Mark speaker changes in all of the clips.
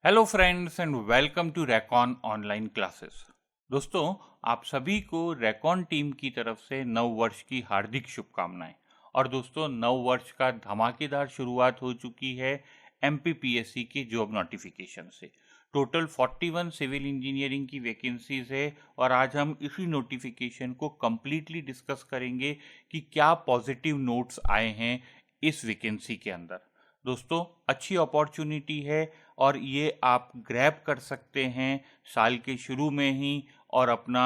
Speaker 1: Hello friends and welcome to Racon online classes. दोस्तों, आप सभी को रैकॉन टीम की तरफ से नव वर्ष की हार्दिक शुभकामनाएं। और दोस्तों, नव वर्ष का धमाकेदार शुरुआत हो चुकी है एमपीपीएससी के जॉब नोटिफिकेशन से। टोटल 41 सिविल इंजीनियरिंग की वैकेंसीज है और आज हम इसी नोटिफिकेशन को कंप्लीटली डिस्कस करेंगे कि क्या पॉजिटिव नोट्स आए हैं इस वैकेंसी के अंदर। दोस्तों, अच्छी अपॉर्चुनिटी है और ये आप ग्रैब कर सकते हैं साल के शुरू में ही और अपना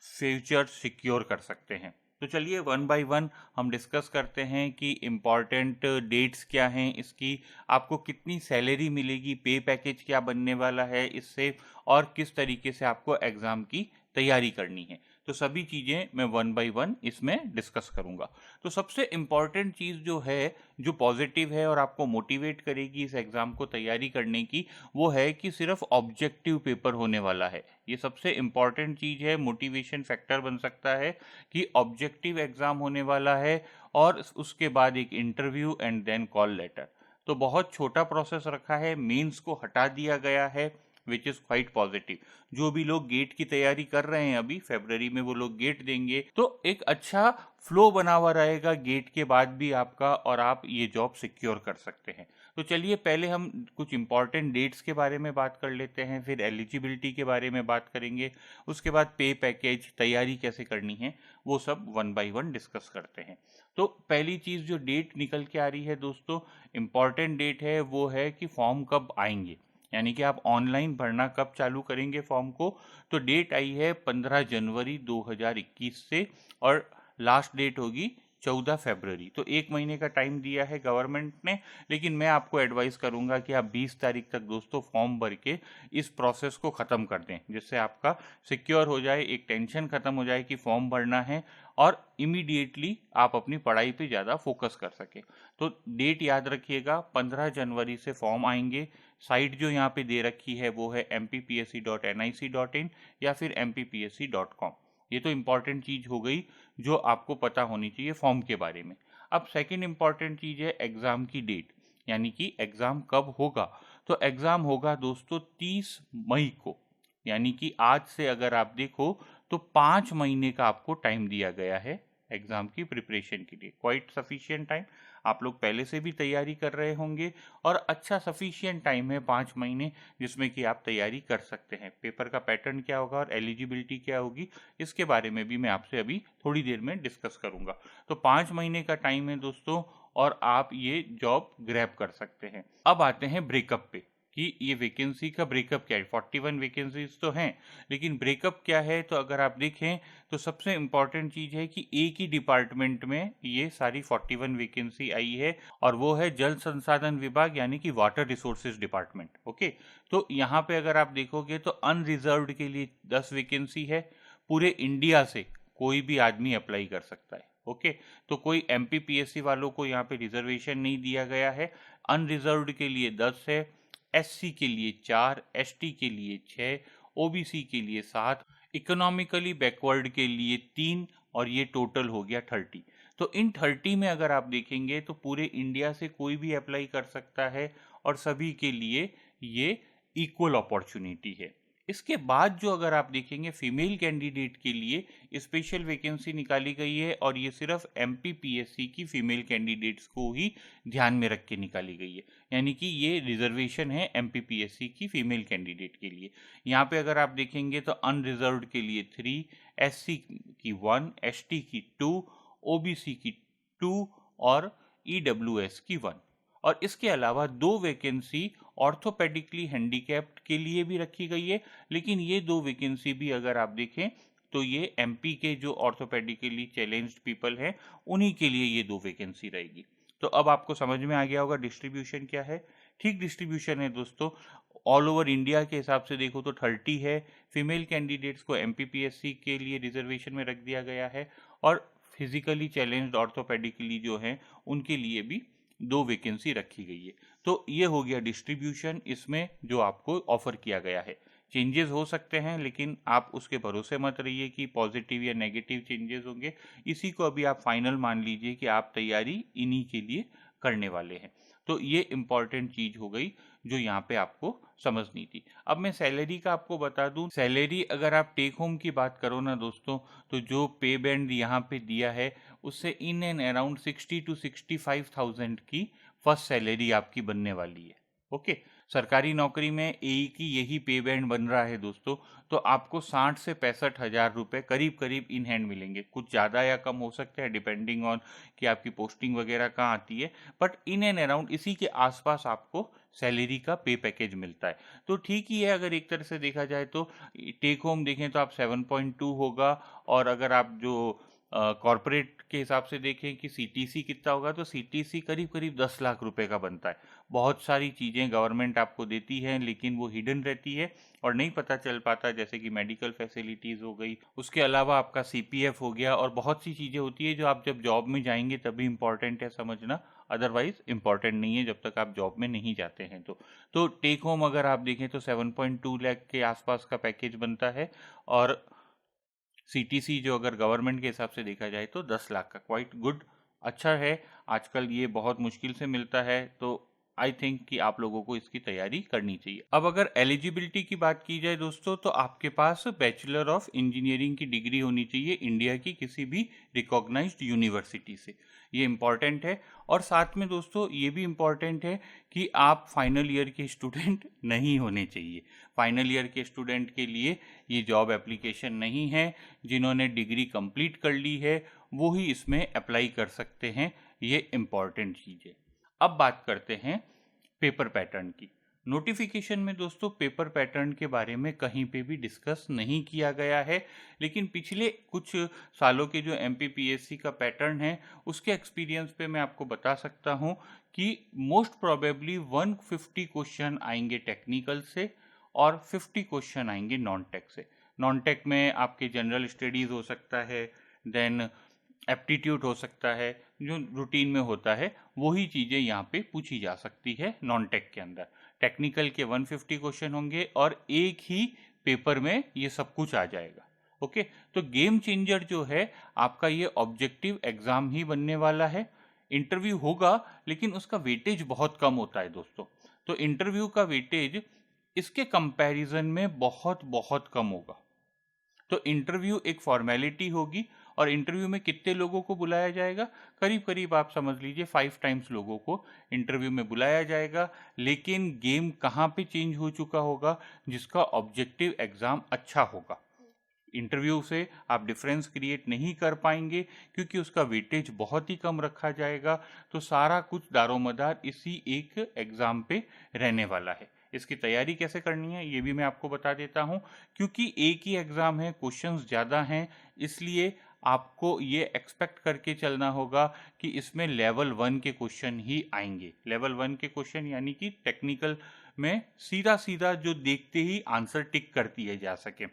Speaker 1: फ्यूचर सिक्योर कर सकते हैं। तो चलिए वन बाय वन हम डिस्कस करते हैं कि इम्पॉर्टेंट डेट्स क्या हैं इसकी, आपको कितनी सैलरी मिलेगी, पे पैकेज क्या बनने वाला है इससे, और किस तरीके से आपको एग्ज़ाम की तैयारी करनी है। तो सभी चीज़ें मैं वन बाय वन इसमें डिस्कस करूंगा। तो सबसे इम्पॉर्टेंट चीज़ जो है, जो पॉजिटिव है और आपको मोटिवेट करेगी इस एग्ज़ाम को तैयारी करने की, वो है कि सिर्फ ऑब्जेक्टिव पेपर होने वाला है। ये सबसे इम्पॉर्टेंट चीज़ है, मोटिवेशन फैक्टर बन सकता है कि ऑब्जेक्टिव एग्ज़ाम होने वाला है और उसके बाद एक interview and then call letter. तो बहुत छोटा प्रोसेस रखा है, मेंस को हटा दिया गया है, विच इज़ क्वाइट पॉजिटिव। जो भी लोग गेट की तैयारी कर रहे हैं, अभी फरवरी में वो लोग गेट देंगे, तो एक अच्छा फ्लो बना हुआ रहेगा गेट के बाद भी आपका, और आप ये जॉब सिक्योर कर सकते हैं। तो चलिए पहले हम कुछ इंपॉर्टेंट डेट्स के बारे में बात कर लेते हैं, फिर एलिजिबिलिटी के बारे में बात करेंगे, उसके बाद पे पैकेज, तैयारी कैसे करनी है, वो सब वन बाय वन डिस्कस करते हैं। तो पहली चीज़ जो डेट निकल के आ रही है दोस्तों, इम्पॉर्टेंट डेट है, वो है कि फॉर्म कब आएंगे, यानी कि आप ऑनलाइन भरना कब चालू करेंगे फॉर्म को। तो डेट आई है 15 जनवरी 2021 से और लास्ट डेट होगी 14 फरवरी। तो एक महीने का टाइम दिया है गवर्नमेंट ने, लेकिन मैं आपको एडवाइस करूंगा कि आप 20 तारीख तक दोस्तों फॉर्म भर के इस प्रोसेस को ख़त्म कर दें, जिससे आपका सिक्योर हो जाए, एक टेंशन ख़त्म हो जाए कि फॉर्म भरना है, और इमीडिएटली आप अपनी पढ़ाई पे ज़्यादा फोकस कर सकें। तो डेट याद रखिएगा, 15 जनवरी से फॉर्म आएंगे। साइट जो यहाँ पे दे रखी है वो है mppsc.nic.in या फिर mppsc.com। ये तो इम्पॉर्टेंट चीज़ हो गई जो आपको पता होनी चाहिए फॉर्म के बारे में। अब सेकंड इम्पॉर्टेंट चीज़ है एग्ज़ाम की डेट, यानी कि एग्ज़ाम कब होगा। तो एग्ज़ाम होगा दोस्तों 30 मई को, यानी कि आज से अगर आप देखो तो 5 महीने का आपको टाइम दिया गया है एग्ज़ाम की प्रिपरेशन के लिए। क्वाइट सफिशिएंट टाइम, आप लोग पहले से भी तैयारी कर रहे होंगे और अच्छा सफिशिएंट टाइम है 5 महीने, जिसमें कि आप तैयारी कर सकते हैं। पेपर का पैटर्न क्या होगा और एलिजिबिलिटी क्या होगी, इसके बारे में भी मैं आपसे अभी थोड़ी देर में डिस्कस करूंगा। तो 5 महीने का टाइम है दोस्तों और आप ये जॉब ग्रैब कर सकते हैं। अब आते हैं ब्रेकअप पे कि ये वैकेंसी का ब्रेकअप क्या है। 41 वैकेंसीज तो हैं, लेकिन ब्रेकअप क्या है, तो अगर आप देखें तो सबसे इम्पॉर्टेंट चीज़ है कि एक ही डिपार्टमेंट में ये सारी 41 वैकेंसी आई है, और वो है जल संसाधन विभाग, यानी कि वाटर रिसोर्सेज डिपार्टमेंट। ओके, तो यहाँ पे अगर आप देखोगे तो अनरिजर्व्ड के लिए 10 वैकेंसी है। पूरे इंडिया से कोई भी आदमी अप्लाई कर सकता है। ओके, तो कोई एमपीपीएससी वालों को यहाँ पे रिजर्वेशन नहीं दिया गया है। अनरिजर्व्ड के लिए 10 है, एससी के लिए 4, एसटी के लिए 6, ओबीसी के लिए 7, इकोनॉमिकली बैकवर्ड के लिए 3, और ये टोटल हो गया 30। तो इन 30 में अगर आप देखेंगे तो पूरे इंडिया से कोई भी अप्लाई कर सकता है और सभी के लिए ये इक्वल अपॉर्चुनिटी है। इसके बाद जो अगर आप देखेंगे फीमेल कैंडिडेट के लिए स्पेशल वैकेंसी निकाली गई है, और ये सिर्फ एमपीपीएससी की फीमेल कैंडिडेट्स को ही ध्यान में रख के निकाली गई है, यानी कि ये रिजर्वेशन है एमपीपीएससी की फीमेल कैंडिडेट के लिए। यहाँ पे अगर आप देखेंगे तो अनरिजर्व्ड के लिए 3, एससी की 1, एसटी की 2, ओबीसी की 2 और ईडब्ल्यूएस की 1। और इसके अलावा 2 वैकेंसी ऑर्थोपेडिकली हैंडीकैप्ड के लिए भी रखी गई है, लेकिन ये 2 वैकेंसी भी अगर आप देखें तो ये एमपी के जो ऑर्थोपेडिकली चैलेंज्ड पीपल हैं उन्हीं के लिए ये 2 वैकेंसी रहेगी। तो अब आपको समझ में आ गया होगा डिस्ट्रीब्यूशन क्या है। ठीक डिस्ट्रीब्यूशन है दोस्तों, ऑल ओवर इंडिया के हिसाब से देखो तो 30 है। फीमेल कैंडिडेट्स को एमपीपीएससी के लिए रिजर्वेशन में रख दिया गया है, और फिजिकली चैलेंज्ड ऑर्थोपेडिकली जो हैं उनके लिए भी 2 वैकेंसी रखी गई है। तो ये हो गया डिस्ट्रीब्यूशन इसमें जो आपको ऑफर किया गया है। चेंजेस हो सकते हैं, लेकिन आप उसके भरोसे मत रहिए कि पॉजिटिव या नेगेटिव चेंजेस होंगे। इसी को अभी आप फाइनल मान लीजिए कि आप तैयारी इन्हीं के लिए करने वाले हैं। तो ये इम्पॉर्टेंट चीज हो गई जो यहाँ पे आपको समझनी थी। अब मैं सैलरी का आपको बता दूं, सैलरी अगर आप टेक होम की बात करो ना दोस्तों, तो जो पे बैंड यहाँ पे दिया है उससे इन एंड अराउंड 60 to 65,000 की फर्स्ट सैलरी आपकी बनने वाली है। ओके, सरकारी नौकरी में एई की यही पे बैंड बन रहा है दोस्तों, तो आपको 60 से 65,000 रुपए करीब करीब इन हैंड मिलेंगे। कुछ ज़्यादा या कम हो सकते हैं डिपेंडिंग ऑन कि आपकी पोस्टिंग वगैरह कहाँ आती है, बट इन एंड अराउंड इसी के आसपास आपको सैलरी का पे पैकेज मिलता है। तो ठीक ही है, अगर एक तरह से देखा जाए तो टेक होम देखें तो आप 7.2 होगा, और अगर आप जो कॉरपोरेट के हिसाब से देखें कि सीटीसी कितना होगा, तो सीटीसी करीब करीब 10 लाख रुपए का बनता है। बहुत सारी चीज़ें गवर्नमेंट आपको देती है लेकिन वो हिडन रहती है और नहीं पता चल पाता, जैसे कि मेडिकल फैसिलिटीज़ हो गई, उसके अलावा आपका सीपीएफ हो गया, और बहुत सी चीज़ें होती है जो आप जब जॉब में जाएंगे तभी इम्पॉर्टेंट है समझना, अदरवाइज इम्पॉर्टेंट नहीं है जब तक आप जॉब में नहीं जाते हैं। तो टेक होम अगर आप देखें तो 7.2 लाख के आसपास का पैकेज बनता है, और सीटीसी जो अगर गवर्नमेंट के हिसाब से देखा जाए तो 10 लाख का क्वाइट गुड अच्छा है। आजकल ये बहुत मुश्किल से मिलता है, तो आई थिंक कि आप लोगों को इसकी तैयारी करनी चाहिए। अब अगर एलिजिबिलिटी की बात की जाए दोस्तों, तो आपके पास बैचलर ऑफ इंजीनियरिंग की डिग्री होनी चाहिए इंडिया की किसी भी रिकॉग्नाइज्ड यूनिवर्सिटी से, ये इम्पॉर्टेंट है। और साथ में दोस्तों ये भी इम्पॉर्टेंट है कि आप फाइनल ईयर के स्टूडेंट नहीं होने चाहिए। फाइनल ईयर के स्टूडेंट के लिए ये जॉब एप्लीकेशन नहीं है। जिन्होंने डिग्री कंप्लीट कर ली है वो ही इसमें अप्लाई कर सकते हैं, ये इम्पॉर्टेंट चीज़ है। अब बात करते हैं पेपर पैटर्न की। नोटिफिकेशन में दोस्तों पेपर पैटर्न के बारे में कहीं पे भी डिस्कस नहीं किया गया है, लेकिन पिछले कुछ सालों के जो एमपीपीएससी का पैटर्न है उसके एक्सपीरियंस पे मैं आपको बता सकता हूँ कि मोस्ट प्रोबेबली 150 क्वेश्चन आएंगे टेक्निकल से और 50 क्वेश्चन आएंगे नॉन टेक से। नॉन टेक में आपके जनरल स्टडीज़ हो सकता है, देन एप्टीट्यूड हो सकता है, जो रूटीन में होता है वही चीज़ें यहाँ पे पूछी जा सकती है नॉन टेक के अंदर। टेक्निकल के 150 क्वेश्चन होंगे और एक ही पेपर में ये सब कुछ आ जाएगा। ओके, तो गेम चेंजर जो है आपका ये ऑब्जेक्टिव एग्जाम ही बनने वाला है। इंटरव्यू होगा लेकिन उसका वेटेज बहुत कम होता है दोस्तों, तो इंटरव्यू का वेटेज इसके कंपैरिजन में बहुत बहुत कम होगा। तो इंटरव्यू एक फॉर्मेलिटी होगी, और इंटरव्यू में कितने लोगों को बुलाया जाएगा, करीब करीब आप समझ लीजिए 5 टाइम्स लोगों को इंटरव्यू में बुलाया जाएगा। लेकिन गेम कहाँ पे चेंज हो चुका होगा, जिसका ऑब्जेक्टिव एग्जाम अच्छा होगा इंटरव्यू से आप डिफरेंस क्रिएट नहीं कर पाएंगे क्योंकि उसका वेटेज बहुत ही कम रखा जाएगा। तो सारा कुछ दारोमदार इसी एक एग्जाम पे रहने वाला है। इसकी तैयारी कैसे करनी है ये भी मैं आपको बता देता हूँ। क्योंकि एक ही एग्जाम है, क्वेश्चंस ज़्यादा हैं, इसलिए आपको ये एक्सपेक्ट करके चलना होगा कि इसमें लेवल 1 के क्वेश्चन ही आएंगे। लेवल 1 के क्वेश्चन यानी कि टेक्निकल में सीधा सीधा जो देखते ही आंसर टिक कर दिए जा सके।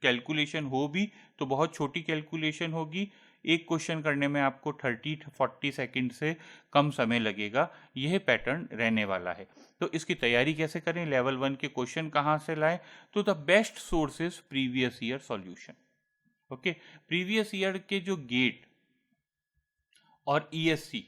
Speaker 1: कैलकुलेशन हो भी तो बहुत छोटी कैलकुलेशन होगी, एक क्वेश्चन करने में आपको 30-40 सेकंड से कम समय लगेगा। यह पैटर्न रहने वाला है। तो इसकी तैयारी कैसे करें, लेवल 1 के क्वेश्चन कहाँ से लाएं, तो the best source is previous year solution. Okay, previous year के जो गेट और ईएससी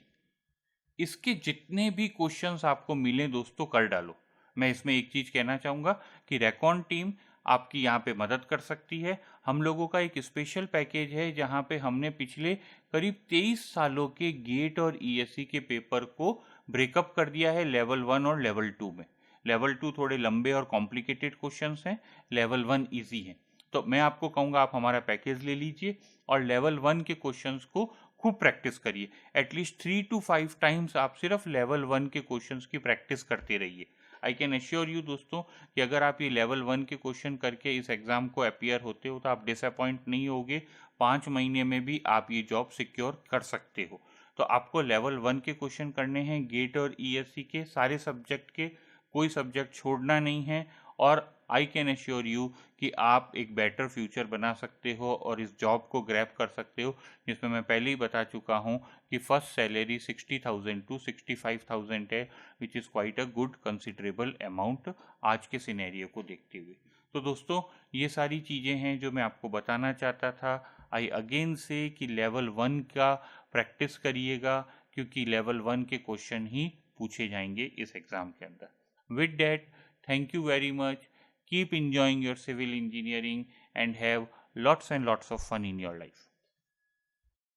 Speaker 1: इसके जितने भी क्वेश्चंस आपको मिले दोस्तों कर डालो। मैं इसमें एक चीज़ कहना चाहूँगा कि रेकॉन टीम आपकी यहाँ पे मदद कर सकती है। हम लोगों का एक स्पेशल पैकेज है जहाँ पे हमने पिछले करीब 23 सालों के गेट और ईएससी के पेपर को ब्रेकअप कर दिया है लेवल 1 और लेवल 2 में। लेवल 2 थोड़े लंबे और कॉम्प्लिकेटेड क्वेश्चंस हैं, लेवल 1 ईजी हैं। तो मैं आपको कहूँगा आप हमारा पैकेज ले लीजिए और लेवल 1 के क्वेश्चंस को खूब प्रैक्टिस करिए। एटलीस्ट 3 to 5 टाइम्स आप सिर्फ लेवल 1 के क्वेश्चंस की प्रैक्टिस करते रहिए। आई कैन एश्योर यू दोस्तों कि अगर आप ये लेवल 1 के क्वेश्चन करके इस एग्ज़ाम को अपीयर होते हो तो आप डिसअपॉइंट नहीं होगे। 5 महीने में भी आप ये जॉब सिक्योर कर सकते हो। तो आपको लेवल 1 के क्वेश्चन करने हैं गेट और ईएससी के, सारे सब्जेक्ट के, कोई सब्जेक्ट छोड़ना नहीं है। और आई कैन एश्योर यू कि आप एक बेटर फ्यूचर बना सकते हो और इस जॉब को ग्रैब कर सकते हो, जिसमें मैं पहले ही बता चुका हूँ कि फर्स्ट सैलरी 60,000 to 65,000 है, which is quite a good considerable amount आज के सिनेरियो को देखते हुए। तो दोस्तों ये सारी चीज़ें हैं जो मैं आपको बताना चाहता था। आई अगेन से कि लेवल 1 का प्रैक्टिस करिएगा, क्योंकि लेवल 1 के क्वेश्चन ही पूछे जाएंगे इस एग्ज़ाम के अंदर। With that, thank you very much, keep enjoying your civil engineering and have lots and lots of fun in your life.